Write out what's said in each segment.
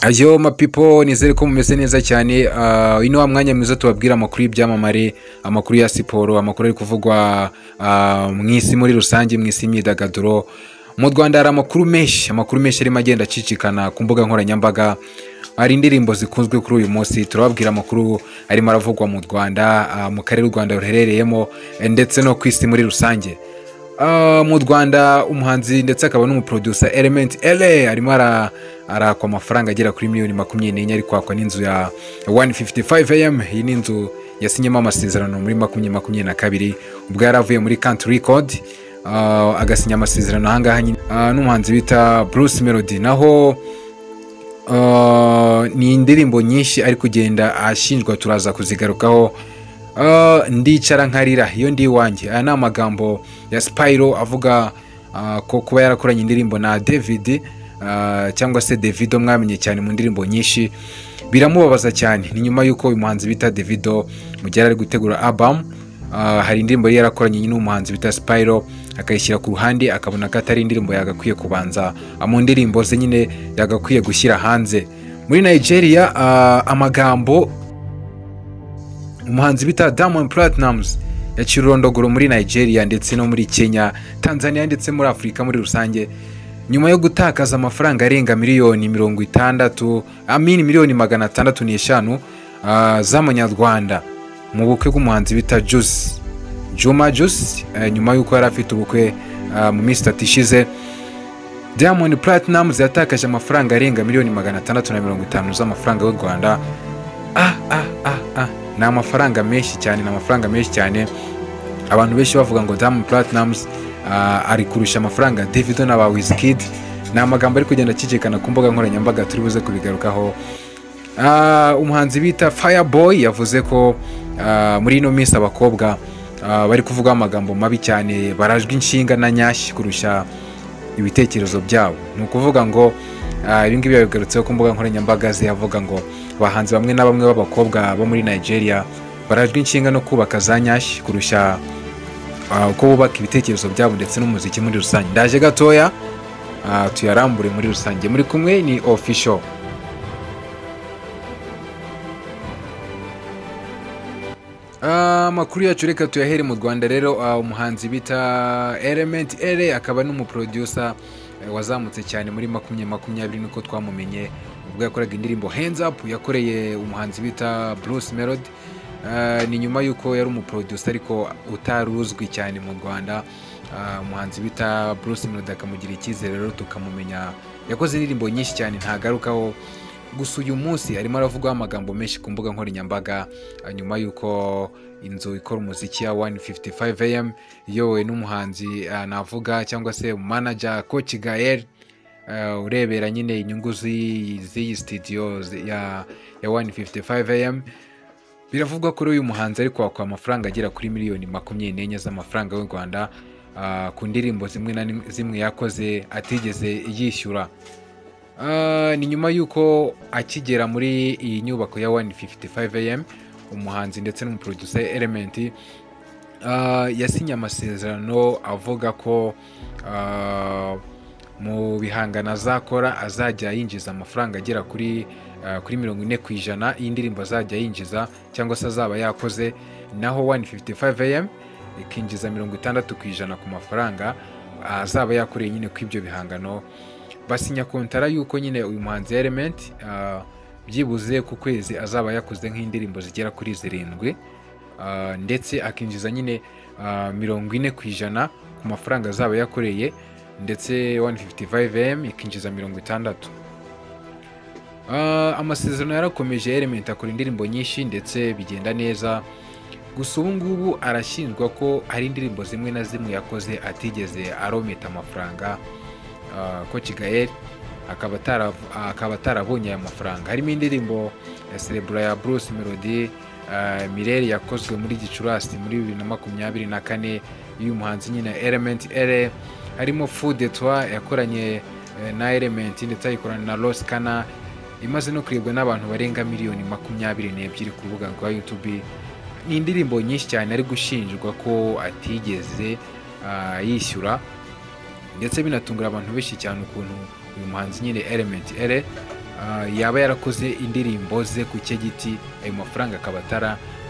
Ayo mapipo nizere ko mumeze neza cyane. Ino wa mwanya mwiza tubabwira amakuru y'ibyamamare, amakuru ya siporo, amakuru ari kuvugwa mu isi muri rusange, mu isi y'imyidagaduro. Mu Rwanda hari amakuru menshi arimo agenda acicikana ku mbuga nkoranyambaga. Hari indirimbo zikunzwe kuri uyu munsi, turababwira amakuru arimo aravugwa mu Rwanda, mu karere u Rwanda ruherereyemo ndetse no ku isi muri rusange. Mu Rwanda umuhanzi ndetse akaba n'umuproducer Element LA arimo arakwa amafaranga agera kuri miliyoni 24 ari kwakwa n'inzu ya 155am. Iyi ni inzu yasinyemo amasezerano muri 2022 ubwo yaravuye muri Country Record, agasinya amasezerano ahangaha n'umuhanzi bita Bruce Melody. Naho ni indirimbo nyinshi ari kugenda ashinjwa, turaza kuzigarukaho. Ndicara nkarira iyo ndi iwanjye, aya ni amagambo ya Spyro avuga ko kuba yarakoranye indirimbo na David cyangwa se Davido mwamenye cyane mu ndirimbo nyinshi biramubabaza cyane. Ni nyuma yuko uyu muhanzi bita Davido mu gihe ari gutegura album, hari indirimbo yari yarakoranye n'umuhanzi bita Spyro akayishyira ku ruhande, akabona ko atari indirimbo yagakwiye kubanza mu ndirimbo ze nyine yagakwiye gushyira hanze. Muri Nigeria amagambo umuhanzi bita Diamond Platnumz yaciye urondogoro muri Nigeria ndetse no muri Kenya, Tanzania ndetse muri Afurika muri rusange, nyuma yo gutakaza amafaranga arenga miliyoni 605 z'amanyarwanda mu bukwe bw'umuhanzi bita Juma Juice, nyuma yuko yari afite ubukwe mu minsi 3 ishize. Diamond Platnumz yatakaje amafaranga arenga miliyoni 650 z'amafaranga y'u Rwanda. Ni amafaranga menshi cyane, abantu benshi bavuga ngo Diamond Platnumz ari kurusha amafaranga Davido na Wizkid. Ni amagambo ari kugenda acicikana ku mbuga nkoranyambaga, turi buze kubigarukaho. Umuhanzi bita Fireboy yavuze ko muri ino minsi abakobwa bari kuvuga amagambo mabi cyane, barajwe inshinga na nyashi kurusha ibitekerezo byabo. Ni ukuvuga ngo ibingibi yabigarutseho ku mbuga nkoranyambaga ze, yavuga ngo abahanzi bamwe na bamwe b'abakobwa bo muri Nigeria barajwe inshinga no kubaka za nyashi kurusha uko bubaka ibitekerezo byabo ndetse n'umuziki muri rusange. Ndaje gatoya tuyarambure muri rusange, muri kumwe ni Official. Amakuru yacu reka tuyahere mu Rwanda rero. Umuhanzi bita Element LA akaba n'umuproducer wazamutse cyane muri 2020 niko twamumenye ubwo yakoraga indirimbo Hands Up yakoreye umuhanzi bita Bruce Melody. Ni nyuma yuko yari umuproducer ariko utaruzwi cyane mu Rwanda. Umuhanzi bita Bruce Melody akamugira icyizere rero tukamumenya, yakoze indirimbo nyinshi cyane ntagarukaho. Gusa uyu munsi arimo aravuga amagambo menshi ku mbuga nkoranyambaga nyuma yuko inzu ikora umuziki ya 155am yowe n'umuhanzi navuga cyangwa se manager Coach Gael urebera nyine inyungu z'iyi studio ya 155am. Biravugwa ko uyu muhanzi ari kwakwa amafaranga agera kuri miliyoni 24 z'amafaranga y'u Rwanda ku ndirimbo zimwe yakoze atigeze yishyura. Ni nyuma yuko akigera muri iyi nyubako ya 155am umuhanzi ndetse n'umuproducer Element yasinye amasezerano avuga ko mu bihangano azakora azajya yinjiza amafaranga agera kuri 40% y'indirimbo azajya yinjiza cyangwa se azaba yakoze, naho 155am ikinjiza 60% ku mafaranga azaba yakoreye nyine kw'ibyo bihangano. Basinya kontara yuko nyine uyu muhanzi Element byibuze ku kwezi azaba yakoze nk'indirimbo zigera kuri 7 ndetse akinjiza nyine 40% ku mafaranga azaba yakoreye, ndetse 155am ikinjiza 60%. Amasezerano yarakomeje, Element akora indirimbo nyinshi ndetse bigenda neza. Gusa ubu ngubu arashinjwa ko hari indirimbo zimwe na zimwe yakoze atigeze arometa amafaranga. Coach Gael akaba atarabonye aya mafaranga. Harimo indirimbo ya Celebra ya Bruce Melody, Mirelle yakozwe muri Gicurasi muri 2024 y'uyu muhanzi nyine Element LA. Harimo Fou de Toi yakoranye na Element ndetse ayikorana na Ross Kana, imaze no kurebwa n'abantu barenga miliyoni 22 ku rubuga rwa YouTube. Ni indirimbo nyinshi cyane ari gushinjwa ko atigeze yishyura, ndetse binatungura abantu benshi cyane ukuntu uyu muhanzi nyine Element LA yaba yarakoze indirimbo ze ku cye giti, ayo mafaranga akaba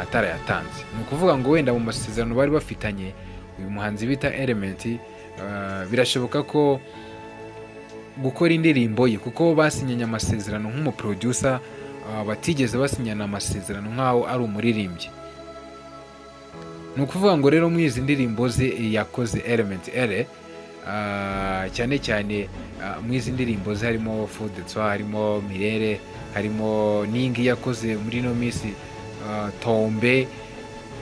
atarayatanze. Ni ukuvuga ngo wenda mu masezerano bari bafitanye uyu muhanzi bita Element, birashoboka ko gukora indirimbo ye, kuko basinyanye amasezerano nk'umuproducer, batigeze basinyana amasezerano nk'aho ari umuririmbyi. Ni ukuvuga ngo rero muri izi ndirimbo ze yakoze Element Ere, cyane cyane muri izi ndirimbo ze harimo Food Twa, harimo Mirere, harimo n'ingi yakoze muri ino minsi Tombe.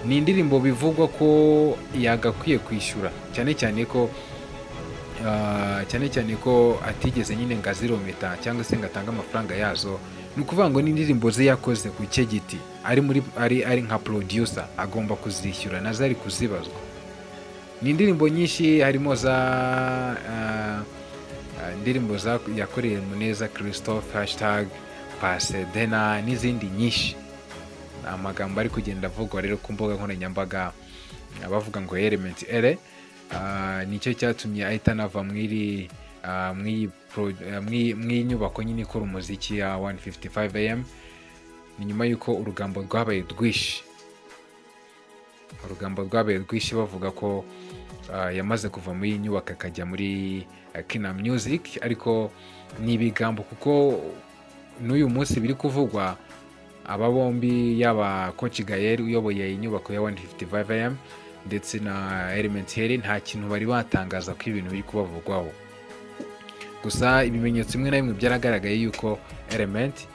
Ni indirimbo bivugwa ko yagakwiye kwishyura, cyane cyane ko atigeze nyine ngo azirometa cyangwa se ngo atange amafaranga yazo. Ni ukuvuga ngo n'indirimbo ze yakoze ku cye giti ari nka producer, agomba kuzishyura nazo ari kuzibazwa. Ni indirimbo nyinshi, harimo indirimbo yakoreye Muneza Christophe, #Pasedena n'izindi nyinshi. Amagambo ari kugenda avugwa rero ku mbuga nkoranyambaga, bavuga ngo Element Ere nicyo cyatumye ahita anava mw'iyi nyubako nyine ikora umuziki ya 155am. ni nyuma y'uko urugambo rwabaye rwinshi, bavuga ko yamaze kuva muri iyi nyubako akajya muri Kina Music. ariko ni ibigambo, kuko n'uyu munsi biri kuvugwa, aba bombi, yaba Coach Gael uyoboye inyubako ya 155am ndetse na Element Ere, nta kintu bari batangaza ko ibintu biri kubavugwaho. Gusa ibimenyetso bimwe na bimwe byaragaragaye yuko Element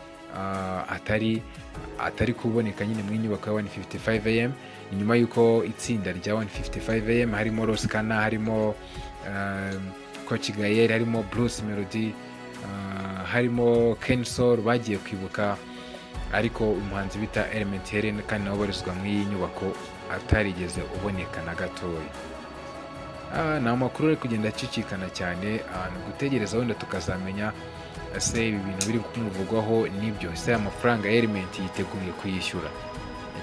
atari kuboneka nyine mu nyubako ya 155am. ni nyuma yuko itsinda rya 155am harimo Roskana, harimo Coach Gael, harimo Bruce Melody, harimo Kensol bagiye kwibuka, ariko umuhanzi bita Element Ere kandi nawe barizwa mu iyi nyubako atarigeze uboneka na gatoya. Ni amakuru ari kugenda acicikana cyane, ni gutegereza wenda tukazamenya ese ibi bintu biri kumuvugwaho nibyo, ese amafaranga Element yiteguye kuyishyura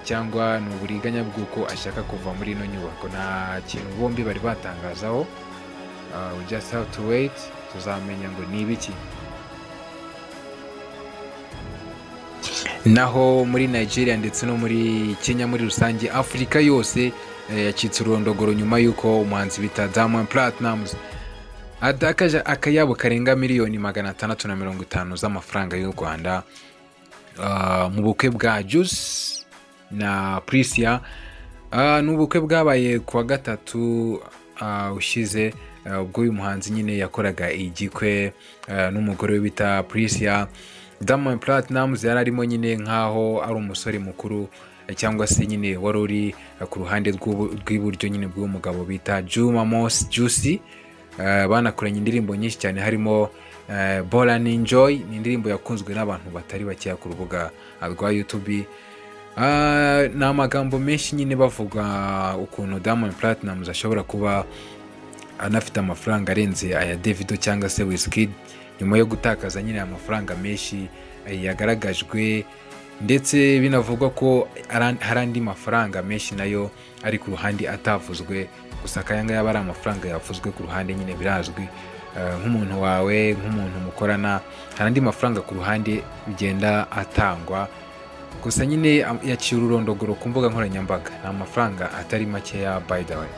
cyangwa ni uburiganya bw'uko ashaka kuva muri ino nyubako. Nta kintu bombi bari batangazaho, we just have to wait, tuzamenya ngo ni ibiki. Naho muri Nigeria ndetse no muri Kenya muri rusange, Afurika yose yacitse urondogoro nyuma y'uko umuhanzi bita Diamond Platnumz atakaje akayabo karenga miliyoni 650 z'amafaranga y'u Rwanda mu bukwe bwa Juice na Prisia. N'ubukwe bwabaye kuwa gatatu ushize, ubwo uyu muhanzi nyine yakoraga igikwe n'umugore we bita Prisia. Diamond Platnumz yari arimo nyine nkaho ari umusore mukuru, cyangwa se nyine wari uri ku ruhande rw'iburyo nyine bw'umugabo bita Juma Mos Juicy. Banakoranye indirimbo nyinshi cyane, harimo Ball and Enjoy, ni indirimbo yakunzwe n'abantu batari bakeya ku rubuga rwa YouTube. Ni amagambo menshi nyine bavuga ukuntu Diamond Platnumz ashobora kuba anafite amafaranga arenze aya Davido cyangwa se Wizkid, nyuma yo gutakaza nyine amafaranga menshi yagaragajwe, ndetse binavugwa ko hari andi mafaranga menshi nayo ari ku ruhande atavuzwe. Gusa kayanga yaba ari amafaranga yavuzwe ku ruhande nyine birazwi, nk'umuntu wawe, nk'umuntu mukorana, hari andi mafaranga ku ruhande bigenda atangwa. Gusa nyine yaciye ururondogoro ku mbuga nkoranyambaga, ni amafaranga atari makeya by the way.